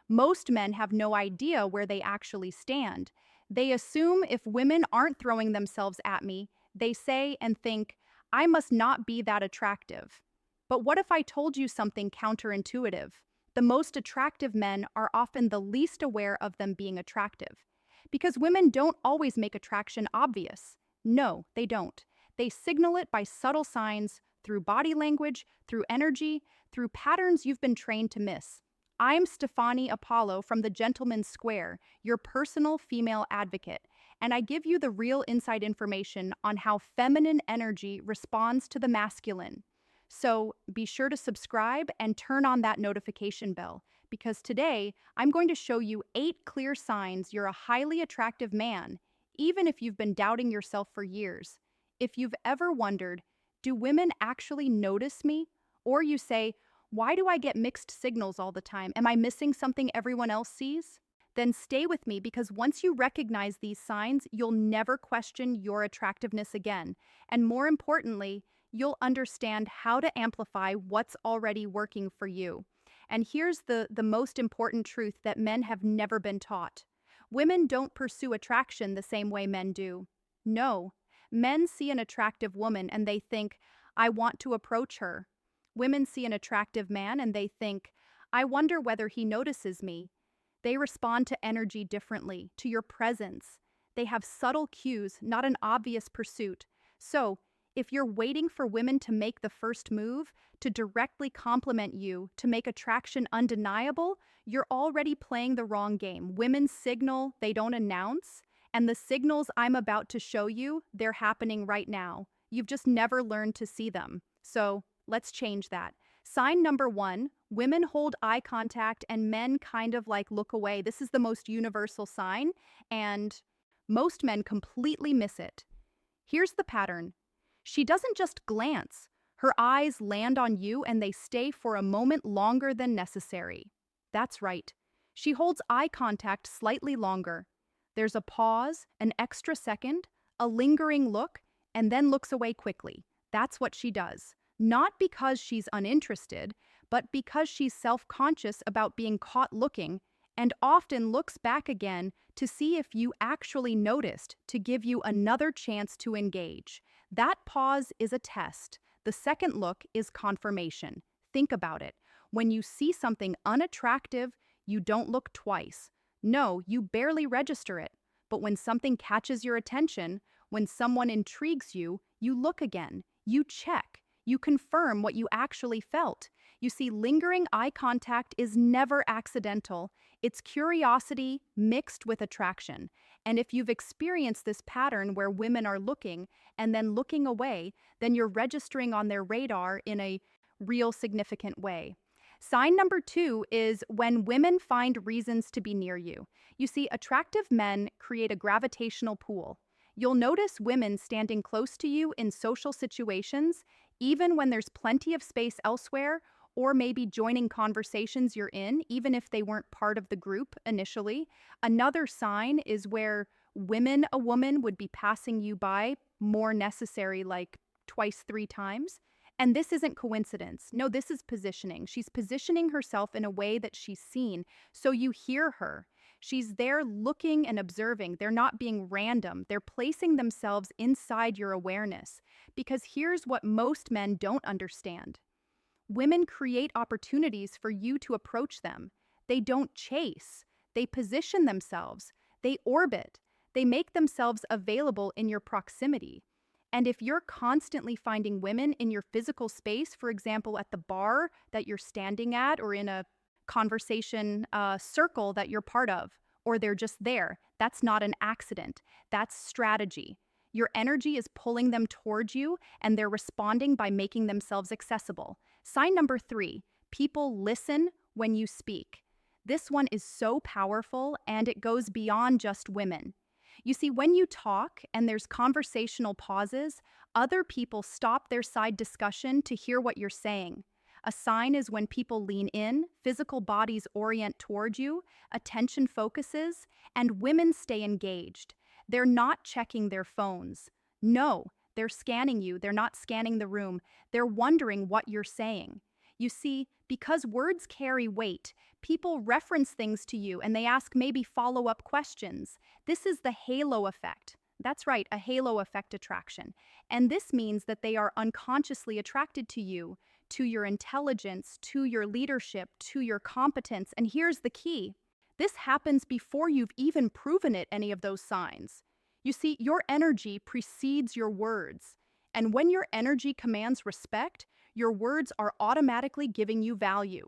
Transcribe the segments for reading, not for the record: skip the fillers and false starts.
Most men have no idea where they actually stand. They assume if women aren't throwing themselves at me, they say and think, I must not be that attractive. But what if I told you something counterintuitive? The most attractive men are often the least aware of them being attractive. Because women don't always make attraction obvious. No, they don't. They signal it by subtle signs, through body language, through energy, through patterns you've been trained to miss. I'm Stefani Apollo from the Gentleman's Square, your personal female advocate, and I give you the real inside information on how feminine energy responds to the masculine. So be sure to subscribe and turn on that notification bell, because today I'm going to show you 8 clear signs you're a highly attractive man, even if you've been doubting yourself for years. If you've ever wondered, do women actually notice me? Or you say, why do I get mixed signals all the time? Am I missing something everyone else sees? Then stay with me, because once you recognize these signs, you'll never question your attractiveness again. And more importantly, you'll understand how to amplify what's already working for you. And here's the most important truth that men have never been taught. Women don't pursue attraction the same way men do. No, men see an attractive woman and they think, I want to approach her. Women see an attractive man and they think, I wonder whether he notices me. They respond to energy differently, to your presence. They have subtle cues, not an obvious pursuit. So, if you're waiting for women to make the first move, to directly compliment you, to make attraction undeniable, you're already playing the wrong game. Women signal, they don't announce, and the signals I'm about to show you, they're happening right now. You've just never learned to see them. So, let's change that. Sign number 1, women hold eye contact and men kind of like look away. This is the most universal sign, and most men completely miss it. Here's the pattern. She doesn't just glance. Her eyes land on you and they stay for a moment longer than necessary. That's right. She holds eye contact slightly longer. There's a pause, an extra second, a lingering look, and then looks away quickly. That's what she does. Not because she's uninterested, but because she's self-conscious about being caught looking, and often looks back again to see if you actually noticed, to give you another chance to engage. That pause is a test. The second look is confirmation. Think about it. When you see something unattractive, you don't look twice. No, you barely register it. But when something catches your attention, when someone intrigues you, you look again. You check. You confirm what you actually felt. You see, lingering eye contact is never accidental. It's curiosity mixed with attraction. And if you've experienced this pattern where women are looking and then looking away, then you're registering on their radar in a real significant way. Sign number 2 is when women find reasons to be near you. You see, attractive men create a gravitational pull. You'll notice women standing close to you in social situations, even when there's plenty of space elsewhere, or maybe joining conversations you're in, even if they weren't part of the group initially. Another sign is where a woman would be passing you by more necessary, like twice, 3 times. And this isn't coincidence. No, this is positioning. She's positioning herself in a way that she's seen, so you hear her. She's there looking and observing. They're not being random. They're placing themselves inside your awareness. Because here's what most men don't understand. Women create opportunities for you to approach them. They don't chase. They position themselves. They orbit. They make themselves available in your proximity. And if you're constantly finding women in your physical space, for example, at the bar that you're standing at, or in a conversation circle that you're part of, or they're just there, that's not an accident. That's strategy. Your energy is pulling them towards you, and they're responding by making themselves accessible. Sign number 3, people listen when you speak. This one is so powerful, and it goes beyond just women. You see, when you talk and there's conversational pauses, other people stop their side discussion to hear what you're saying. A sign is when people lean in, physical bodies orient toward you, attention focuses, and women stay engaged. They're not checking their phones. No, they're scanning you. They're not scanning the room. They're wondering what you're saying. You see, Because words carry weight, people reference things to you and they ask maybe follow up questions. This is the halo effect. That's right, a halo effect attraction. And this means that they are unconsciously attracted to you, to your intelligence, to your leadership, to your competence. And here's the key: this happens before you've even proven it, any of those signs. You see, your energy precedes your words. And when your energy commands respect, your words are automatically giving you value.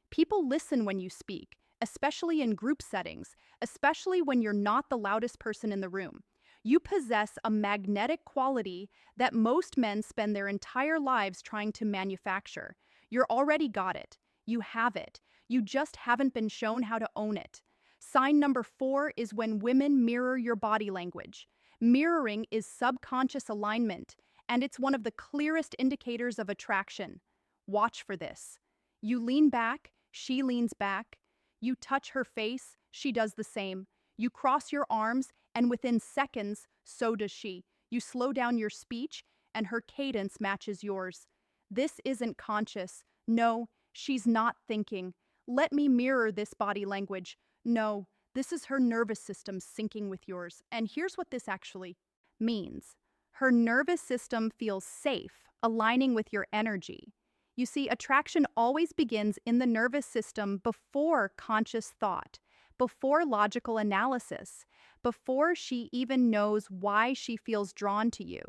People listen when you speak, especially in group settings, especially when you're not the loudest person in the room. You possess a magnetic quality that most men spend their entire lives trying to manufacture. You're already got it. You have it. You just haven't been shown how to own it. Sign number 4 is when women mirror your body language. Mirroring is subconscious alignment, and it's one of the clearest indicators of attraction. Watch for this. You lean back, she leans back. You touch her face, she does the same. You cross your arms, and within seconds, so does she. You slow down your speech, and her cadence matches yours. This isn't conscious. No, she's not thinking. Let me mirror this body language. No, this is her nervous system syncing with yours. And here's what this actually means. Her nervous system feels safe, aligning with your energy. You see, attraction always begins in the nervous system before conscious thought, before logical analysis, before she even knows why she feels drawn to you.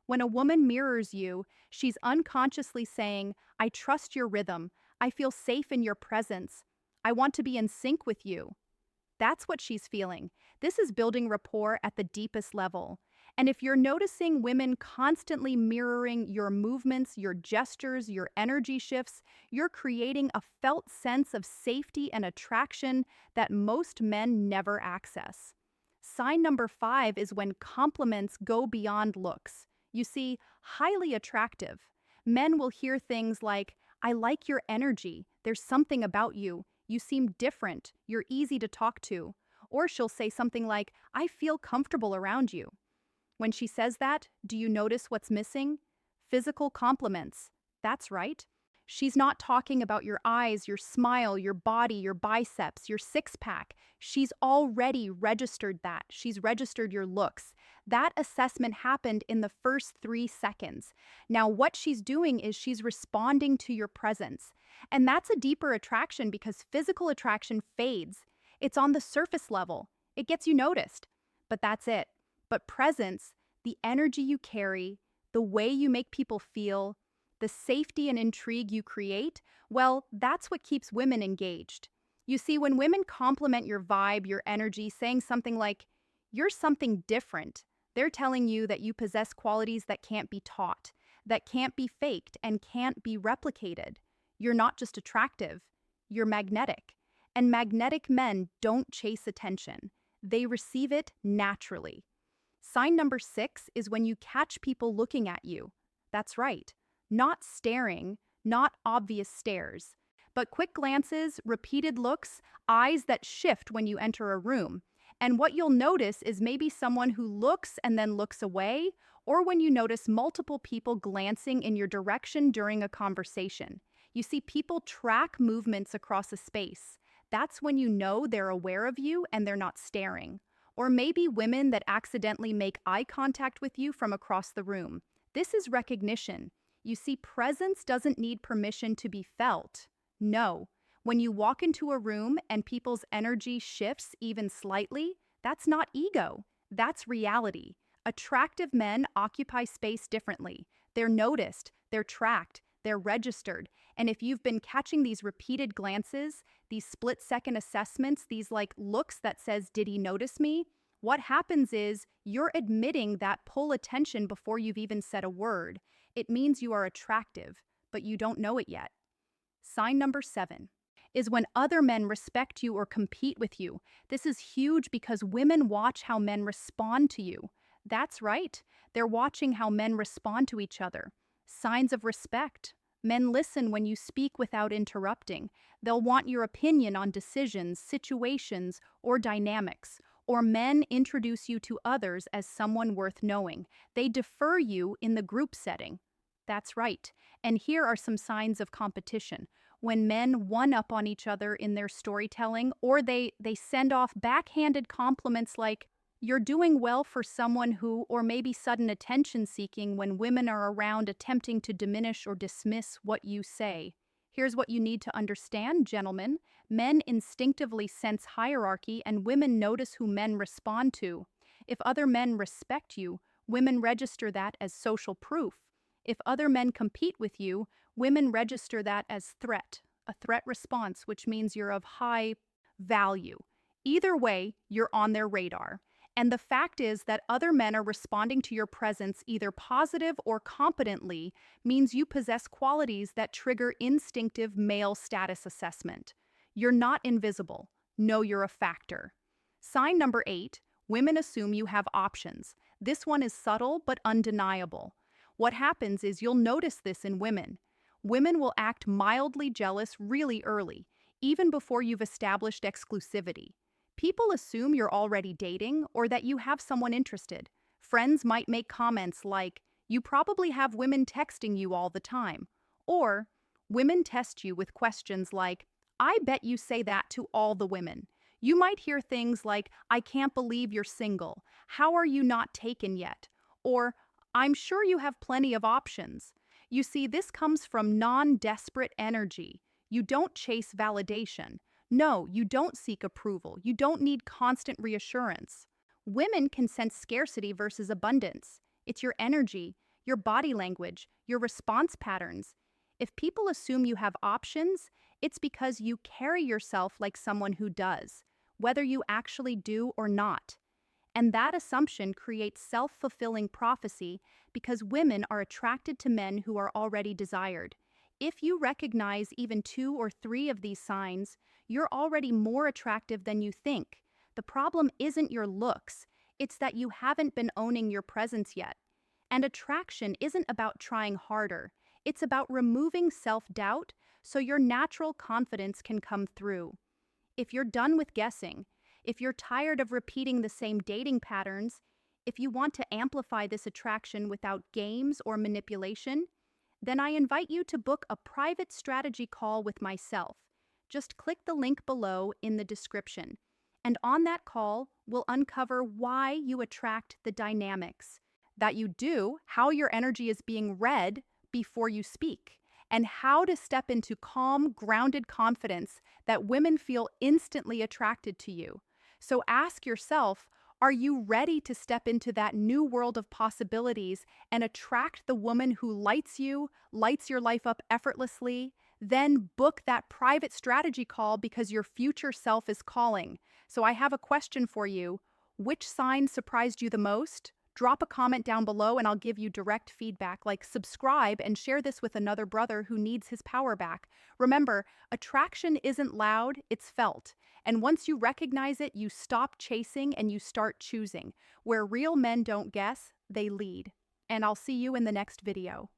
When a woman mirrors you, she's unconsciously saying, I trust your rhythm. I feel safe in your presence. I want to be in sync with you. That's what she's feeling. This is building rapport at the deepest level. And if you're noticing women constantly mirroring your movements, your gestures, your energy shifts, you're creating a felt sense of safety and attraction that most men never access. Sign number 5 is when compliments go beyond looks. You see, highly attractive. Men will hear things like, I like your energy. There's something about you. You seem different. You're easy to talk to. Or she'll say something like, I feel comfortable around you. When she says that, do you notice what's missing? Physical compliments. That's right. She's not talking about your eyes, your smile, your body, your biceps, your six-pack. She's already registered that. She's registered your looks. That assessment happened in the first 3 seconds. Now, what she's doing is she's responding to your presence. And that's a deeper attraction because physical attraction fades. It's on the surface level. It gets you noticed. But that's it. But presence, the energy you carry, the way you make people feel, the safety and intrigue you create, well, that's what keeps women engaged. You see, when women compliment your vibe, your energy, saying something like, you're something different, they're telling you that you possess qualities that can't be taught, that can't be faked, and can't be replicated. You're not just attractive, you're magnetic. And magnetic men don't chase attention. They receive it naturally. Sign number 6 is when you catch people looking at you. That's right. Not staring, not obvious stares, but quick glances, repeated looks, eyes that shift when you enter a room. And what you'll notice is maybe someone who looks and then looks away, or when you notice multiple people glancing in your direction during a conversation. You see, people track movements across a space. That's when you know they're aware of you and they're not staring. Or maybe women that accidentally make eye contact with you from across the room. This is recognition. You see, presence doesn't need permission to be felt. No. When you walk into a room and people's energy shifts even slightly, that's not ego. That's reality. Attractive men occupy space differently. They're noticed, they're tracked, they're registered. And if you've been catching these repeated glances, these split-second assessments, these like looks that says, did he notice me? What happens is you're admitting that pull attention before you've even said a word. It means you are attractive, but you don't know it yet. Sign number 7 is when other men respect you or compete with you. This is huge because women watch how men respond to you. That's right. They're watching how men respond to each other. Signs of respect. Men listen when you speak without interrupting. They'll want your opinion on decisions, situations, or dynamics. Or men introduce you to others as someone worth knowing. They defer you in the group setting. That's right. And here are some signs of competition. when men one up on each other in their storytelling, or they send off backhanded compliments like, you're doing well for someone who, or maybe sudden attention seeking when women are around attempting to diminish or dismiss what you say. Here's what you need to understand, gentlemen. Men instinctively sense hierarchy, and women notice who men respond to. If other men respect you, women register that as social proof. If other men compete with you, women register that as a threat response, which means you're of high value. Either way, you're on their radar. And the fact is that other men are responding to your presence either positive or competently means you possess qualities that trigger instinctive male status assessment. You're not invisible. No, you're a factor. Sign number 8, women assume you have options. This one is subtle but undeniable. What happens is you'll notice this in women. Women will act mildly jealous really early, even before you've established exclusivity. People assume you're already dating or that you have someone interested. Friends might make comments like, you probably have women texting you all the time. Or, women test you with questions like, I bet you say that to all the women. You might hear things like, I can't believe you're single. How are you not taken yet? Or, I'm sure you have plenty of options. You see, this comes from non-desperate energy. You don't chase validation. No, you don't seek approval. You don't need constant reassurance. Women can sense scarcity versus abundance. It's your energy, your body language, your response patterns. If people assume you have options, it's because you carry yourself like someone who does, whether you actually do or not. And that assumption creates self-fulfilling prophecy because women are attracted to men who are already desired. If you recognize even 2 or 3 of these signs, you're already more attractive than you think. The problem isn't your looks, it's that you haven't been owning your presence yet. And attraction isn't about trying harder, it's about removing self-doubt so your natural confidence can come through. If you're done with guessing, if you're tired of repeating the same dating patterns, if you want to amplify this attraction without games or manipulation, then I invite you to book a private strategy call with myself. Just click the link below in the description. And on that call, we'll uncover why you attract the dynamics that you do, how your energy is being read before you speak, and how to step into calm, grounded confidence that women feel instantly attracted to you. So ask yourself, are you ready to step into that new world of possibilities and attract the woman who lights your life up effortlessly? Then book that private strategy call because your future self is calling. So I have a question for you. Which sign surprised you the most? Drop a comment down below and I'll give you direct feedback, like subscribe and share this with another brother who needs his power back. Remember, attraction isn't loud, it's felt. And once you recognize it, you stop chasing and you start choosing. Where real men don't guess, they lead. And I'll see you in the next video.